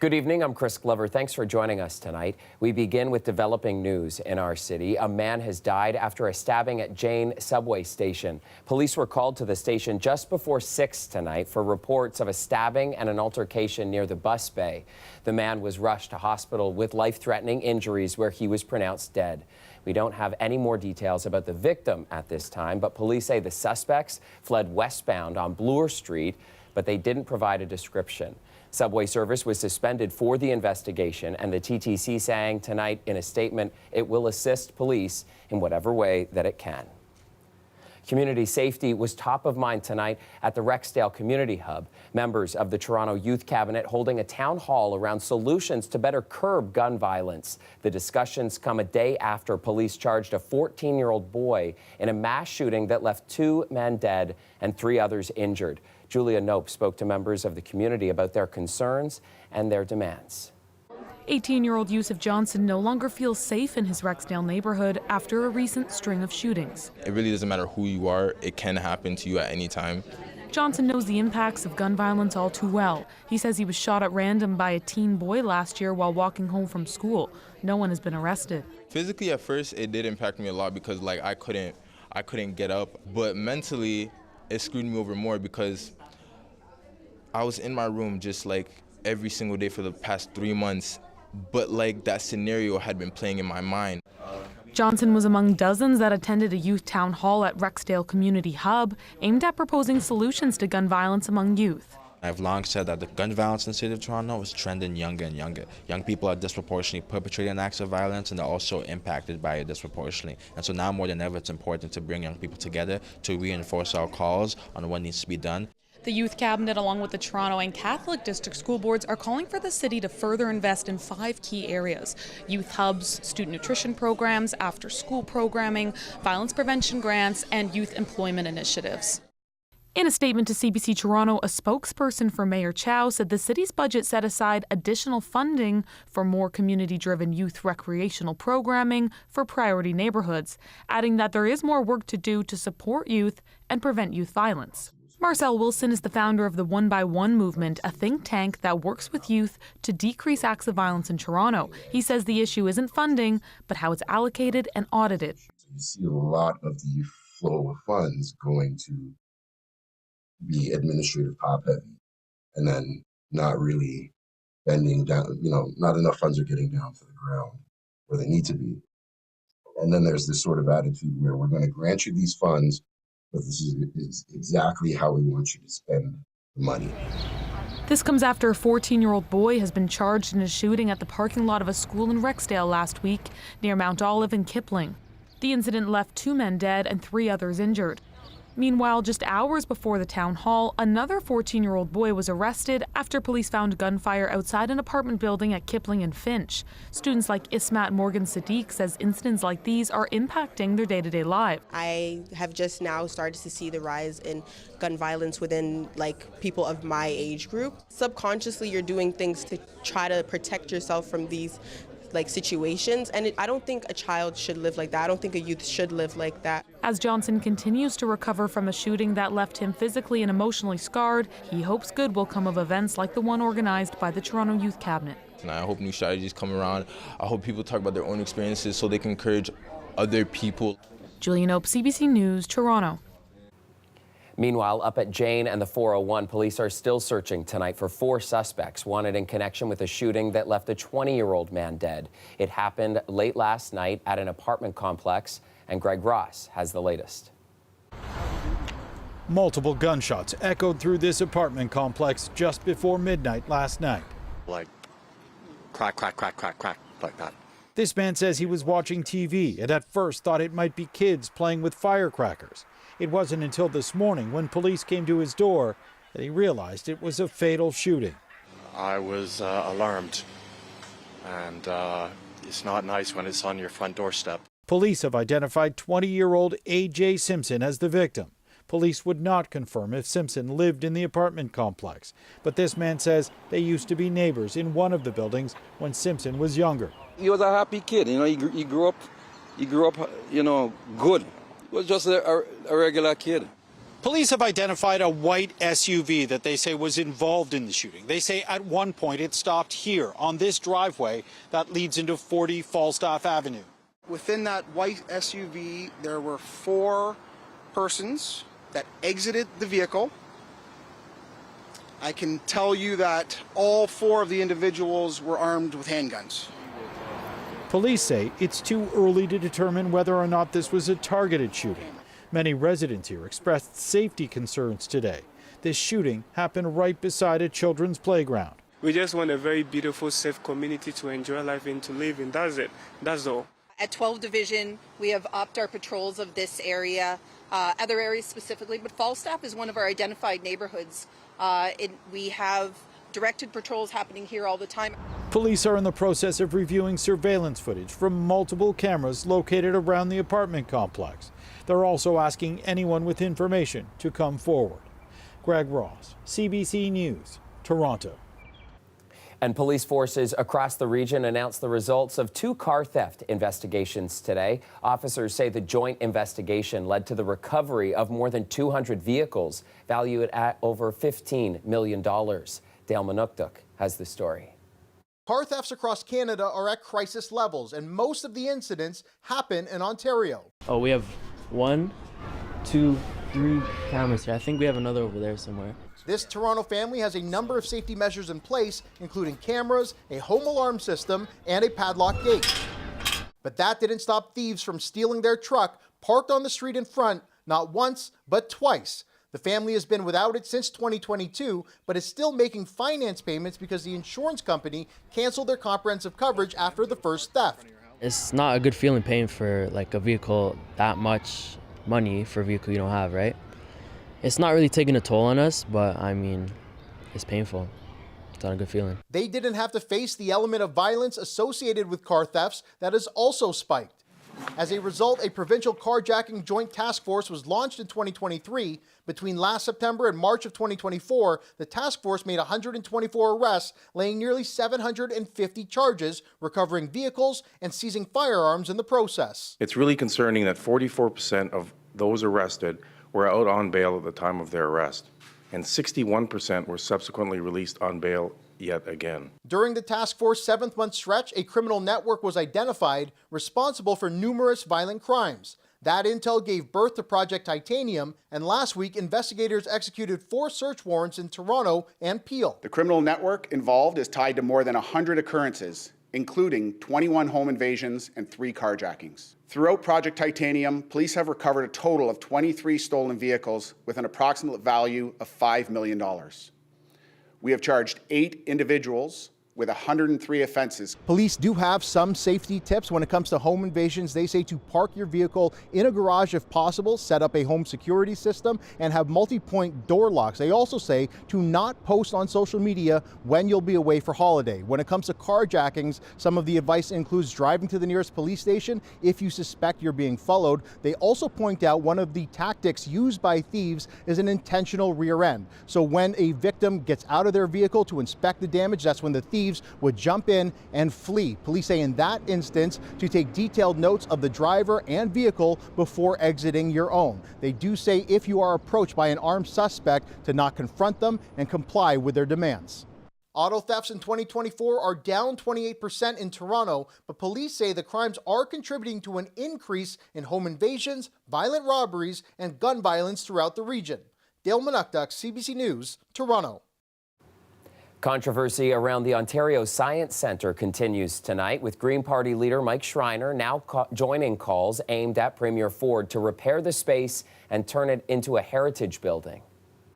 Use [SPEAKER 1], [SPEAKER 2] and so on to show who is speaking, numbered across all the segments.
[SPEAKER 1] Good evening, I'm Chris Glover. Thanks for joining us tonight. We begin with developing news in our city. A man has died after a stabbing at Jane subway station. Police were called to the station just before 6 tonight for reports of a stabbing and an altercation near the bus bay. The man was rushed to hospital with life-threatening injuries where he was pronounced dead. We don't have any more details about the victim at this time, but police say the suspects fled westbound on Bloor Street, but they didn't provide a description. Subway service was suspended for the investigation, and the TTC saying tonight in a statement it will assist police in whatever way that it can. Community safety was top of mind tonight at the Rexdale Community Hub. Members of the Toronto Youth Cabinet holding a town hall around solutions to better curb gun violence. The discussions come a day after police charged a 14-year-old boy in a mass shooting that left 2 men dead and 3 others injured. Julia Nope spoke to members of the community about their concerns and their demands.
[SPEAKER 2] 18-year-old Yusuf Johnson no longer feels safe in his Rexdale neighborhood after a recent string of shootings.
[SPEAKER 3] It really doesn't matter who you are, it can happen to you at any time.
[SPEAKER 2] Johnson knows the impacts of gun violence all too well. He says he was shot at random by a teen boy last year while walking home from school. No one has been arrested.
[SPEAKER 3] Physically at first it did impact me a lot because I couldn't get up, but mentally it screwed me over more because I was in my room just every single day for the past 3 months, but that scenario had been playing in my mind.
[SPEAKER 2] Johnson was among dozens that attended a youth town hall at Rexdale Community Hub aimed at proposing solutions to gun violence among youth.
[SPEAKER 4] I've long said that the gun violence in the city of Toronto is trending younger and younger. Young people are disproportionately perpetrating acts of violence and they're also impacted by it disproportionately. And so now more than ever, it's important to bring young people together to reinforce our calls on what needs to be done.
[SPEAKER 2] The Youth Cabinet, along with the Toronto and Catholic District School Boards, are calling for the city to further invest in 5 key areas: youth hubs, student nutrition programs, after-school programming, violence prevention grants, and youth employment initiatives. In a statement to CBC Toronto, a spokesperson for Mayor Chow said the city's budget set aside additional funding for more community-driven youth recreational programming for priority neighborhoods, adding that there is more work to do to support youth and prevent youth violence. Marcel Wilson is the founder of the 1 by 1 movement, a think tank that works with youth to decrease acts of violence in Toronto. He says the issue isn't funding, but how it's allocated and audited.
[SPEAKER 5] You see a lot of the flow of funds going to be administrative top heavy, and then not really bending down, not enough funds are getting down to the ground where they need to be. And then there's this sort of attitude where we're going to grant you these funds, but this is exactly how we want you to spend the money.
[SPEAKER 2] This comes after a 14-year-old boy has been charged in a shooting at the parking lot of a school in Rexdale last week near Mount Olive and Kipling. The incident left 2 men dead and 3 others injured. Meanwhile, just hours before the town hall, another 14-year-old boy was arrested after police found gunfire outside an apartment building at Kipling and Finch. Students like Ismat Morgan Sadiq says incidents like these are impacting their day-to-day lives.
[SPEAKER 6] I have just now started to see the rise in gun violence within people of my age group. Subconsciously, you're doing things to try to protect yourself from these situations, and I don't think a child should live like that. I don't think a youth should live like that.
[SPEAKER 2] As Johnson continues to recover from a shooting that left him physically and emotionally scarred, he hopes good will come of events like the one organized by the Toronto Youth Cabinet.
[SPEAKER 3] And I hope new strategies come around. I hope people talk about their own experiences so they can encourage other people.
[SPEAKER 2] Julia Nope, CBC News, Toronto.
[SPEAKER 1] Meanwhile, up at Jane and the 401, police are still searching tonight for 4 suspects wanted in connection with a shooting that left a 20-year-old man dead. It happened late last night at an apartment complex, and Greg Ross has the latest.
[SPEAKER 7] Multiple gunshots echoed through this apartment complex just before midnight last night.
[SPEAKER 8] Crack, crack, crack, crack, crack, like that.
[SPEAKER 7] This man says he was watching TV and at first thought it might be kids playing with firecrackers. It wasn't until this morning when police came to his door that he realized it was a fatal shooting.
[SPEAKER 8] I was alarmed, and it's not nice when it's on your front doorstep.
[SPEAKER 7] Police have identified 20-year-old A.J. Simpson as the victim. Police would not confirm if Simpson lived in the apartment complex, but this man says they used to be neighbors in one of the buildings when Simpson was younger.
[SPEAKER 9] He was a happy kid, he grew up, good. He was just a regular kid.
[SPEAKER 7] Police have identified a white SUV that they say was involved in the shooting. They say at one point it stopped here on this driveway that leads into 40 Falstaff Avenue.
[SPEAKER 10] Within that white SUV, there were 4 persons that exited the vehicle. I can tell you that all 4 of the individuals were armed with handguns.
[SPEAKER 7] Police say it's too early to determine whether or not this was a targeted shooting. Many residents here expressed safety concerns today. This shooting happened right beside a children's playground.
[SPEAKER 11] We just want a very beautiful, safe community to enjoy life and to live in. That's it. That's all.
[SPEAKER 12] At 12 Division, we have upped our patrols of this area, other areas specifically, but Falstaff is one of our identified neighborhoods. We have directed patrols happening here all the time.
[SPEAKER 7] Police are in the process of reviewing surveillance footage from multiple cameras located around the apartment complex. They're also asking anyone with information to come forward. Greg Ross, CBC News, Toronto.
[SPEAKER 1] And police forces across the region announced the results of 2 car theft investigations today. Officers say the joint investigation led to the recovery of more than 200 vehicles, valued at over $15 million. Dale Manukduk has the story.
[SPEAKER 13] Car thefts across Canada are at crisis levels, and most of the incidents happen in Ontario.
[SPEAKER 14] Oh, we have 1, 2, 3 cameras here. I think we have another over there somewhere.
[SPEAKER 13] This Toronto family has a number of safety measures in place, including cameras, a home alarm system, and a padlock gate. But that didn't stop thieves from stealing their truck parked on the street in front, not once, but twice. The family has been without it since 2022, but is still making finance payments because the insurance company canceled their comprehensive coverage after the first theft.
[SPEAKER 14] It's not a good feeling paying for like a vehicle, that much money for a vehicle you don't have, right? It's not really taking a toll on us, but I mean, it's painful. It's not a good feeling.
[SPEAKER 13] They didn't have to face the element of violence associated with car thefts that has also spiked. As a result, a provincial carjacking joint task force was launched in 2023. Between last September and March of 2024, the task force made 124 arrests, laying nearly 750 charges, recovering vehicles and seizing firearms in the process.
[SPEAKER 15] It's really concerning that 44% of those arrested were out on bail at the time of their arrest, and 61% were subsequently released on bail yet again.
[SPEAKER 13] During the task force 7th-month stretch, a criminal network was identified responsible for numerous violent crimes. That intel gave birth to Project Titanium, and last week, investigators executed 4 search warrants in Toronto and Peel.
[SPEAKER 16] The criminal network involved is tied to more than 100 occurrences, including 21 home invasions and 3 carjackings. Throughout Project Titanium, police have recovered a total of 23 stolen vehicles with an approximate value of $5 million. We have charged 8 individuals with 103 offenses.
[SPEAKER 13] Police do have some safety tips when it comes to home invasions. They say to park your vehicle in a garage if possible, set up a home security system, and have multi-point door locks. They also say to not post on social media when you'll be away for holiday. When it comes to carjackings, some of the advice includes driving to the nearest police station if you suspect you're being followed. They also point out one of the tactics used by thieves is an intentional rear end. So when a victim gets out of their vehicle to inspect the damage, that's when the thieves would jump in and flee. Police say in that instance to take detailed notes of the driver and vehicle before exiting your own. They do say if you are approached by an armed suspect to not confront them and comply with their demands. Auto thefts in 2024 are down 28% in Toronto, but police say the crimes are contributing to an increase in home invasions, violent robberies, and gun violence throughout the region. Dale Manukduk, CBC News, Toronto.
[SPEAKER 1] Controversy around the Ontario Science Centre continues tonight, with Green Party leader Mike Schreiner now joining calls aimed at Premier Ford to repair the space and turn it into a heritage building.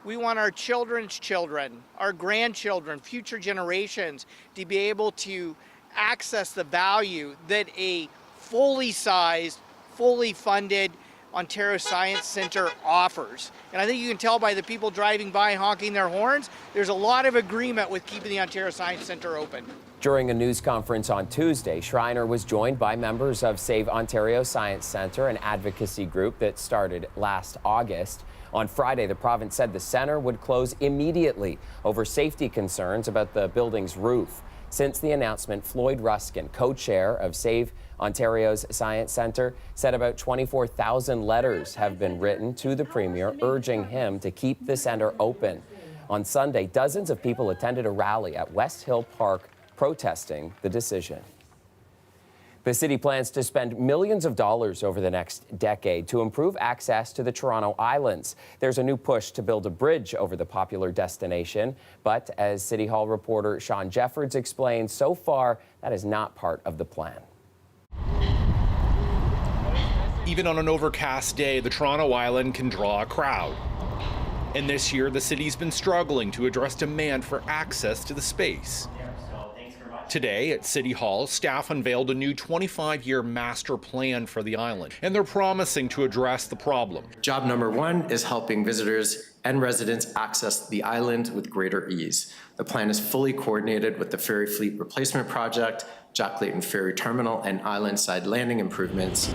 [SPEAKER 17] We want our children's children, our grandchildren, future generations to be able to access the value that a fully sized, fully funded Ontario Science Centre offers. And I think you can tell by the people driving by honking their horns, there's a lot of agreement with keeping the Ontario Science Centre open.
[SPEAKER 1] During a news conference on Tuesday, Schreiner was joined by members of Save Ontario Science Centre, an advocacy group that started last August. On Friday, the province said the centre would close immediately over safety concerns about the building's roof. Since the announcement, Floyd Ruskin, co-chair of Save Ontario's Science Centre, said about 24,000 letters have been written to the Premier urging him to keep the centre open. On Sunday, dozens of people attended a rally at West Hill Park protesting the decision. The city plans to spend millions of dollars over the next decade to improve access to the Toronto Islands. There's a new push to build a bridge over the popular destination, but as City Hall reporter Sean Jeffords explains, so far that is not part of the plan.
[SPEAKER 18] Even on an overcast day, the Toronto Island can draw a crowd. And this year, the city's been struggling to address demand for access to the space. Today at City Hall, staff unveiled a new 25-year master plan for the island, and they're promising to address the problem.
[SPEAKER 19] Job number one is helping visitors and residents access the island with greater ease. The plan is fully coordinated with the Ferry Fleet Replacement Project, Jack Layton Ferry Terminal, and island side landing improvements.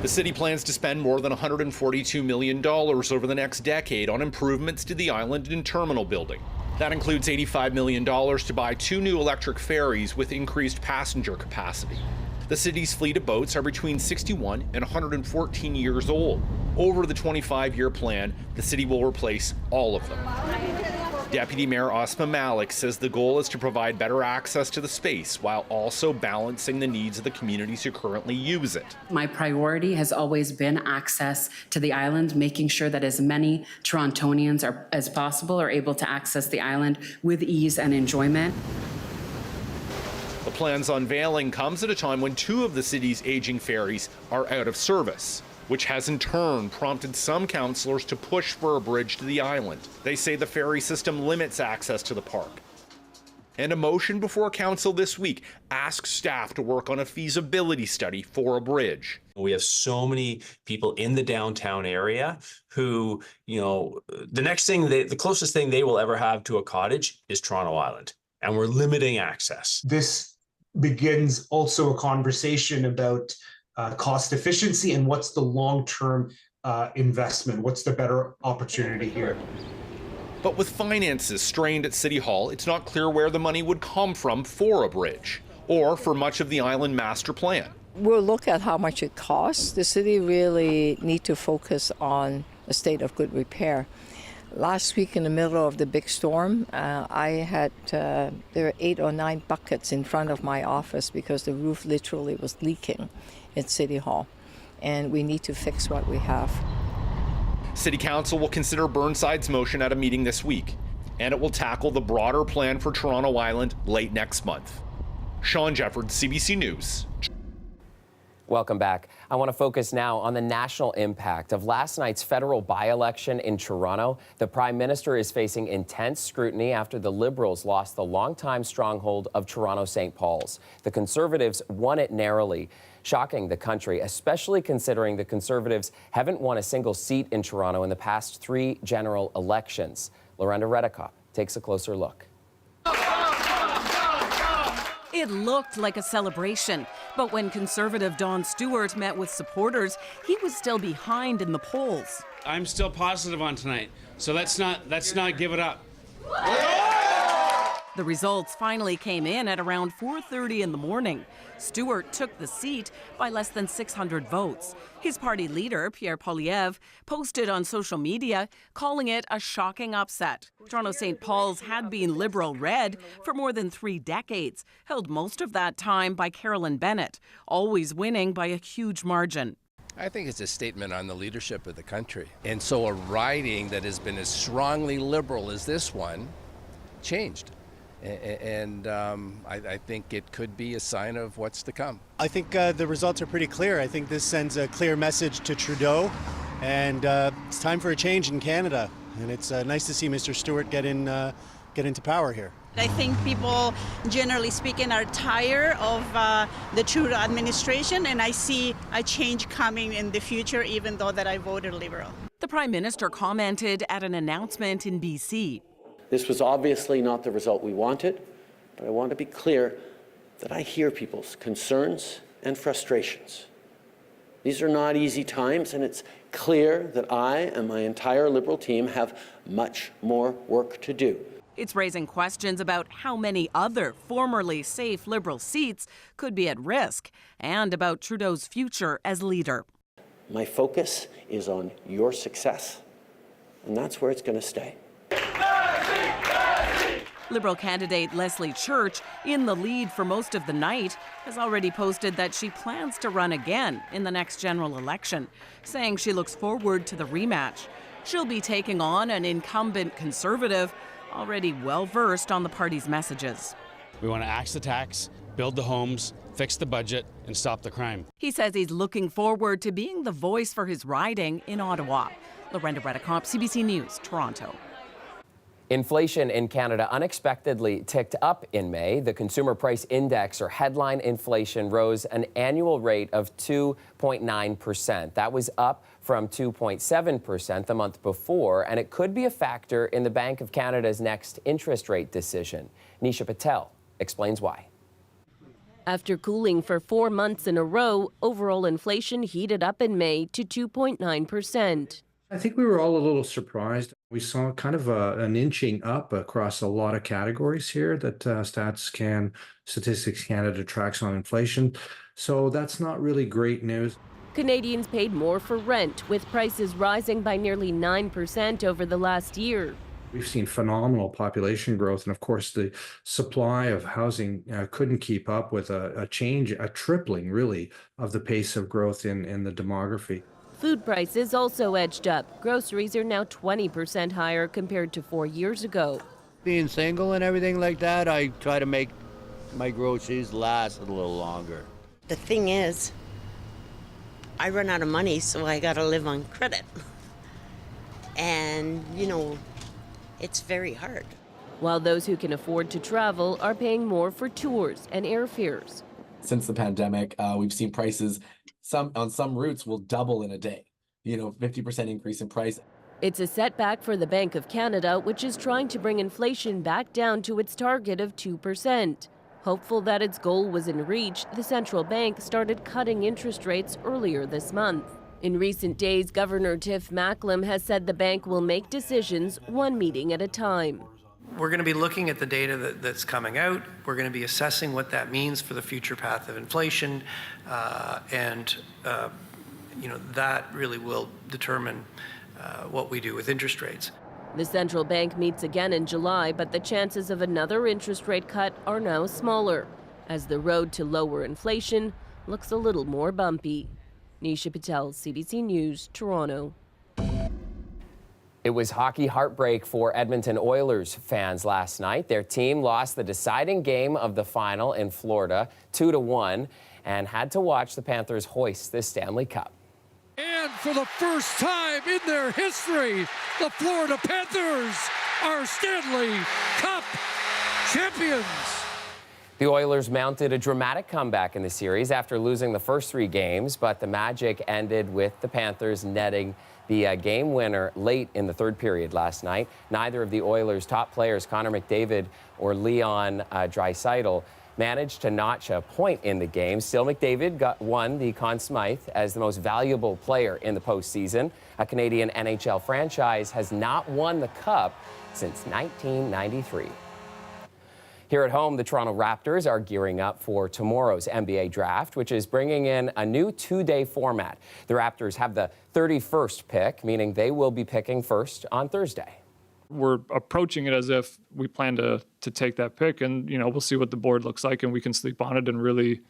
[SPEAKER 18] The city plans to spend more than $142 million over the next decade on improvements to the island and terminal building. That includes $85 million to buy 2 new electric ferries with increased passenger capacity. The city's fleet of boats are between 61 and 114 years old. Over the 25-year plan, the city will replace all of them. Deputy Mayor Asma Malik says the goal is to provide better access to the space while also balancing the needs of the communities who currently use it.
[SPEAKER 20] My priority has always been access to the island, making sure that as many Torontonians as possible are able to access the island with ease and enjoyment.
[SPEAKER 18] The plan's unveiling comes at a time when 2 of the city's aging ferries are out of service, which has in turn prompted some councillors to push for a bridge to the island. They say the ferry system limits access to the park. And a motion before council this week asks staff to work on a feasibility study for a bridge.
[SPEAKER 21] We have so many people in the downtown area who, the closest thing they will ever have to a cottage is Toronto Island, and we're limiting access.
[SPEAKER 22] This begins also a conversation about cost efficiency and what's the long-term investment, what's the better opportunity here.
[SPEAKER 18] But with finances strained at City Hall, it's not clear where the money would come from for a bridge or for much of the island master plan.
[SPEAKER 23] We'll look at how much it costs. The city really need to focus on a state of good repair. Last week in the middle of the big storm, there were 8 or 9 buckets in front of my office because the roof literally was leaking at City Hall, and we need to fix what we have.
[SPEAKER 18] City Council will consider Burnside's motion at a meeting this week, and it will tackle the broader plan for Toronto Island late next month. Sean Jeffords, CBC News.
[SPEAKER 1] Welcome back. I want to focus now on the national impact of last night's federal by-election in Toronto. The Prime Minister is facing intense scrutiny after the Liberals lost the longtime stronghold of Toronto St. Paul's. The Conservatives won it narrowly, shocking the country, especially considering the Conservatives haven't won a single seat in Toronto in the past 3 general elections. Lorenda Redekop takes a closer look.
[SPEAKER 24] It looked like a celebration, but when Conservative Don Stewart met with supporters, he was still behind in the polls.
[SPEAKER 25] I'm still positive on tonight, so let's not give it up.
[SPEAKER 24] The results finally came in at around 4:30 in the morning. Stewart took the seat by less than 600 votes. His party leader, Pierre Poilievre, posted on social media, calling it a shocking upset. Toronto St. Paul's had been Liberal red for more than 3 decades, held most of that time by Carolyn Bennett, always winning by a huge margin.
[SPEAKER 26] I think it's a statement on the leadership of the country. And so a riding that has been as strongly Liberal as this one changed. And I think it could be a sign of what's to come.
[SPEAKER 27] I think the results are pretty clear. I think this sends a clear message to Trudeau, and it's time for a change in Canada. And it's nice to see Mr. Stewart get into power here.
[SPEAKER 28] I think people, generally speaking, are tired of the Trudeau administration, and I see a change coming in the future, even though that I voted Liberal.
[SPEAKER 24] The Prime Minister commented at an announcement in BC.
[SPEAKER 29] This was obviously not the result we wanted, but I want to be clear that I hear people's concerns and frustrations. These are not easy times, and it's clear that I and my entire Liberal team have much more work to do.
[SPEAKER 24] It's raising questions about how many other formerly safe Liberal seats could be at risk and about Trudeau's future as leader.
[SPEAKER 29] My focus is on your success, and that's where it's going to stay.
[SPEAKER 24] Liberal candidate Leslie Church, in the lead for most of the night, has already posted that she plans to run again in the next general election, saying she looks forward to the rematch. She'll be taking on an incumbent Conservative, already well-versed on the party's messages.
[SPEAKER 25] We want to axe the tax, build the homes, fix the budget, and stop the crime.
[SPEAKER 24] He says he's looking forward to being the voice for his riding in Ottawa. Lorenda Redicomp, CBC News, Toronto.
[SPEAKER 1] Inflation in Canada unexpectedly ticked up in May. The Consumer Price Index, or headline inflation, rose an annual rate of 2.9%. That was up from 2.7% the month before, and it could be a factor in the Bank of Canada's next interest rate decision. Nisha Patel explains why.
[SPEAKER 2] After cooling for 4 months in a row, overall inflation heated up in May to 2.9%.
[SPEAKER 3] I think we were all a little surprised. We saw kind of an inching up across a lot of categories here that Statistics Canada tracks on inflation. So that's not really great news.
[SPEAKER 2] Canadians paid more for rent, with prices rising by nearly 9% over the last year.
[SPEAKER 3] We've seen phenomenal population growth, and of course the supply of housing couldn't keep up with a tripling really of the pace of growth in the demography.
[SPEAKER 2] Food prices also edged up. Groceries are now 20% higher compared to 4 years ago.
[SPEAKER 4] Being single and everything like that, I try to make my groceries last a little longer.
[SPEAKER 5] The thing is, I run out of money, so I gotta live on credit. And, it's very hard.
[SPEAKER 2] While those who can afford to travel are paying more for tours and airfares.
[SPEAKER 6] Since the pandemic, we've seen prices on some routes will double in a day. 50% increase in price.
[SPEAKER 2] It's a setback for the Bank of Canada, which is trying to bring inflation back down to its target of 2%. Hopeful that its goal was in reach, the central bank started cutting interest rates earlier this month. In recent days, Governor Tiff Macklem has said the bank will make decisions one meeting at a time.
[SPEAKER 8] We're going to be looking at the data that's coming out. We're going to be assessing what that means for the future path of inflation, and that really will determine what we do with interest rates.
[SPEAKER 2] The central bank meets again in July, but the chances of another interest rate cut are now smaller, as the road to lower inflation looks a little more bumpy. Nisha Patel, CBC News, Toronto.
[SPEAKER 1] It was hockey heartbreak for Edmonton Oilers fans last night. Their team lost the deciding game of the final in Florida 2-1 and had to watch the Panthers hoist the Stanley Cup.
[SPEAKER 9] And for the first time in their history, the Florida Panthers are Stanley Cup champions.
[SPEAKER 1] The Oilers mounted a dramatic comeback in the series after losing the first 3 games, but the magic ended with the Panthers netting the game winner late in the third period last night. Neither of the Oilers' top players, Connor McDavid or Leon Draisaitl, managed to notch a point in the game. Still, McDavid won the Conn Smythe as the most valuable player in the postseason. A Canadian NHL franchise has not won the Cup since 1993. Here at home, the Toronto Raptors are gearing up for tomorrow's NBA draft, which is bringing in a new 2-day format. The Raptors have the 31st pick, meaning they will be picking first on Thursday.
[SPEAKER 10] We're approaching it as if we plan to take that pick, and we'll see what the board looks like, and we can sleep on it and really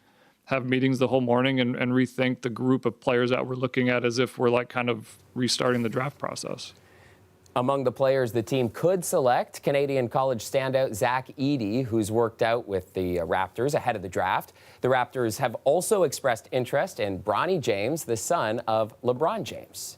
[SPEAKER 10] have meetings the whole morning and rethink the group of players that we're looking at as if we're kind of restarting the draft process.
[SPEAKER 1] Among the players the team could select, Canadian college standout Zach Edey, who's worked out with the Raptors ahead of the draft. The Raptors have also expressed interest in Bronny James, the son of LeBron James.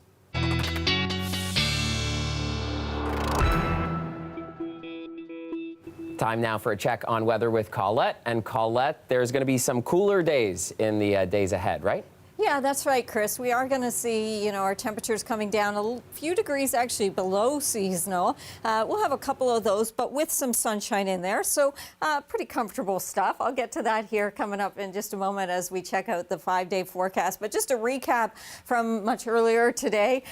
[SPEAKER 1] Time now for a check on weather with Colette. And Colette, there's going to be some cooler days in the days ahead, right?
[SPEAKER 7] Yeah, that's right, Chris. We are going to see, our temperatures coming down a few degrees actually below seasonal. We'll have a couple of those, but with some sunshine in there. So pretty comfortable stuff. I'll get to that here coming up in just a moment as we check out the 5-day forecast. But just a recap from much earlier today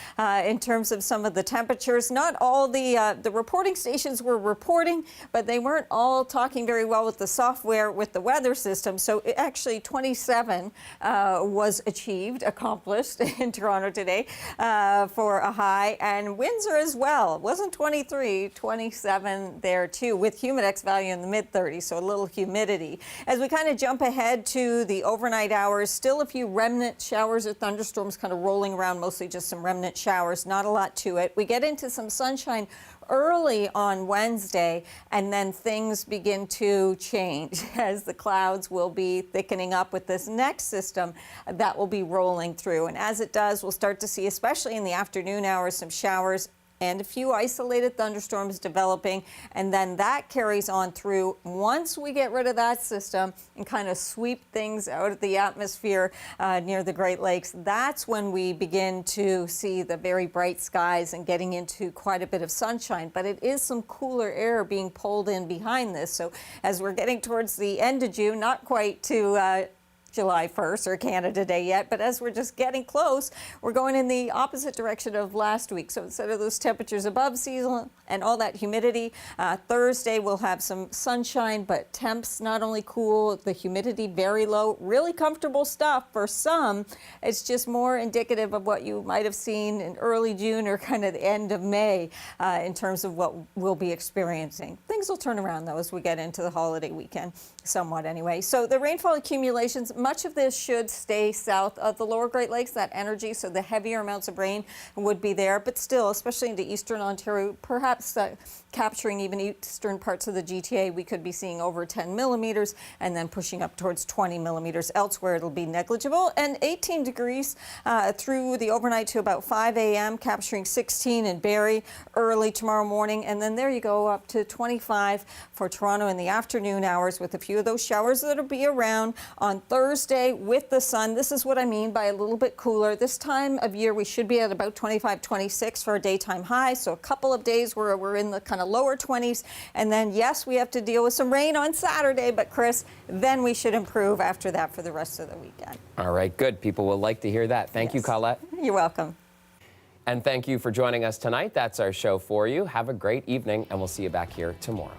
[SPEAKER 7] in terms of some of the temperatures. Not all the reporting stations were reporting, but they weren't all talking very well with the software with the weather system. So actually 27 was accomplished in Toronto today for a high, and Windsor as well. It wasn't 23, 27 there too, with humidex value in the mid-30s, so a little humidity. As we kind of jump ahead to the overnight hours, still a few remnant showers or thunderstorms kind of rolling around, mostly just some remnant showers, not a lot to it. We get into some sunshine early on Wednesday, and then things begin to change as the clouds will be thickening up with this next system that will be rolling through. And as it does, we'll start to see, especially in the afternoon hours, some showers and a few isolated thunderstorms developing, and then that carries on through. Once we get rid of that system and kind of sweep things out of the atmosphere near the Great Lakes, that's when we begin to see the very bright skies and getting into quite a bit of sunshine. But it is some cooler air being pulled in behind this. So as we're getting towards the end of June, not quite to July 1st or Canada Day yet, but as we're just getting close, we're going in the opposite direction of last week. So instead of those temperatures above seasonal and all that humidity, Thursday we'll have some sunshine, but temps not only cool, the humidity very low, really comfortable stuff for some. It's just more indicative of what you might have seen in early June or kind of the end of May in terms of what we'll be experiencing. Things will turn around though as we get into the holiday weekend, somewhat anyway. So the rainfall accumulations, much of this should stay south of the lower Great Lakes, that energy, so the heavier amounts of rain would be there, but still, especially into eastern Ontario, perhaps capturing even eastern parts of the GTA, we could be seeing over 10 millimeters and then pushing up towards 20 millimeters. Elsewhere, it'll be negligible. And 18 degrees through the overnight to about 5 a.m., capturing 16 in Barrie early tomorrow morning. And then there you go, up to 25 for Toronto in the afternoon hours, with a few of those showers that'll be around on Thursday with the sun. This is what I mean by a little bit cooler. This time of year, we should be at about 25, 26 for a daytime high. So a couple of days where we're in the kind of lower 20s. And then, yes, we have to deal with some rain on Saturday. But, Chris, then we should improve after that for the rest of the weekend.
[SPEAKER 1] All right, good. People will like to hear that. Thank you, Colette.
[SPEAKER 7] You're welcome.
[SPEAKER 1] And thank you for joining us tonight. That's our show for you. Have a great evening, and we'll see you back here tomorrow.